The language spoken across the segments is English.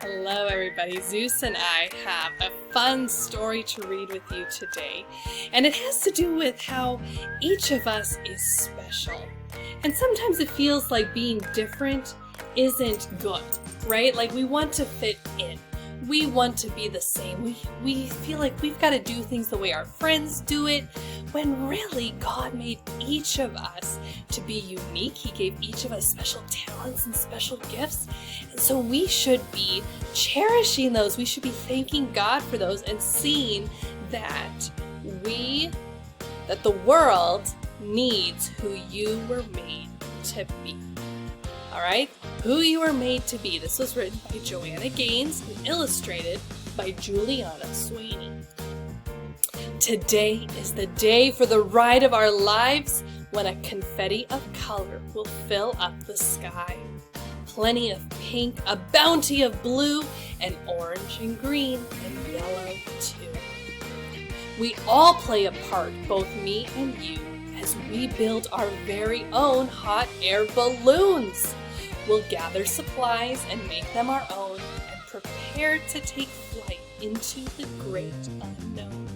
Hello everybody, Zeus and I have a fun story to read with you today, and it has to do with how each of us is special. And sometimes it feels like being different isn't good, right? Like we want to fit in. We want to be the same. We feel like we've got to do things the way our friends do it, when really God made each of us to be unique. He gave each of us special talents and special gifts. And so we should be cherishing those. We should be thanking God for those and seeing that the world needs who you were made to be. All right, who you were made to be. This was written by Joanna and illustrated by Julianna Swaney. Today is the day for the ride of our lives when a confetti of color will fill up the sky. Plenty of pink, a bounty of blue, and orange and green and yellow too. We all play a part, both me and you, as we build our very own hot air balloons. We'll gather supplies and make them our own and prepare to take flight into the great unknown.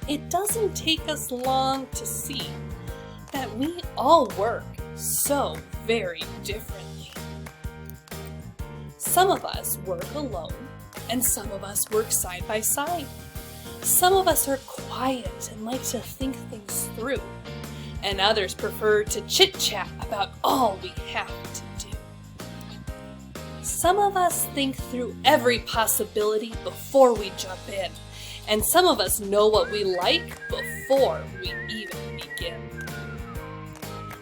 It doesn't take us long to see that we all work so very differently. Some of us work alone and some of us work side by side. Some of us are quiet and like to think things through, and others prefer to chit-chat about all we have to do. Some of us think through every possibility before we jump in, and some of us know what we like before we even begin.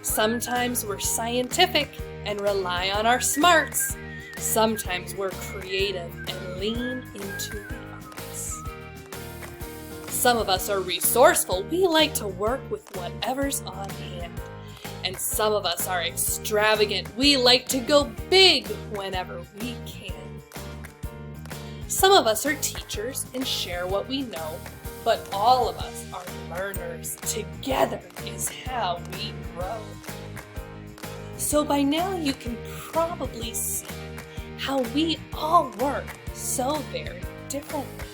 Sometimes we're scientific and rely on our smarts. Sometimes we're creative and lean into the arts. Some of us are resourceful. We like to work with whatever's on hand. And some of us are extravagant. We like to go big whenever we can. Some of us are teachers and share what we know, but all of us are learners. Together is how we grow. So by now you can probably see how we all work so very differently.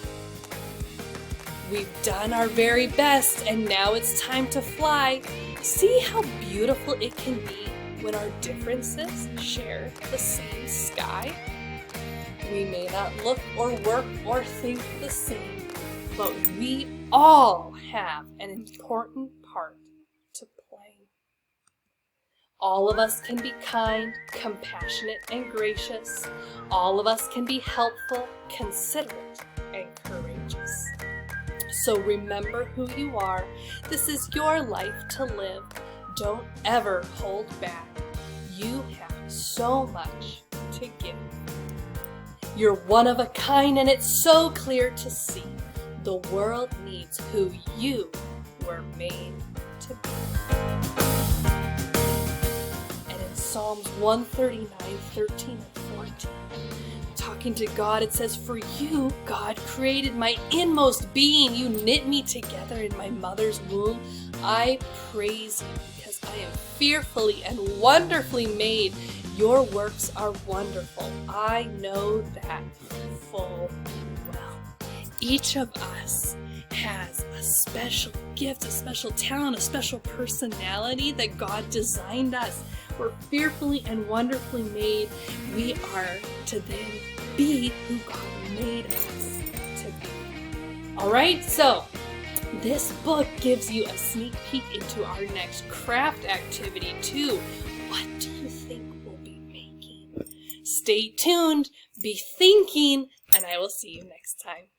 We've done our very best, and now it's time to fly. See how beautiful it can be when our differences share the same sky? We may not look or work or think the same, but we all have an important part to play. All of us can be kind, compassionate, and gracious. All of us can be helpful, considerate, and courageous. So remember who you are. This is your life to live. Don't ever hold back. You have so much to give. You're one of a kind, and it's so clear to see. The world needs who you were made to be. And in Psalms 139, 13 and 14, talking to God, it says, "For you, God, created my inmost being. You knit me together in my mother's womb. I praise you because I am fearfully and wonderfully made. Your works are wonderful. I know that full well." Each of us has a special gift, a special talent, a special personality that God designed us. We're fearfully and wonderfully made. We are to then be who God made us to be. All right, so this book gives you a sneak peek into our next craft activity too. What do you think we'll be making? Stay tuned, be thinking, and I will see you next time.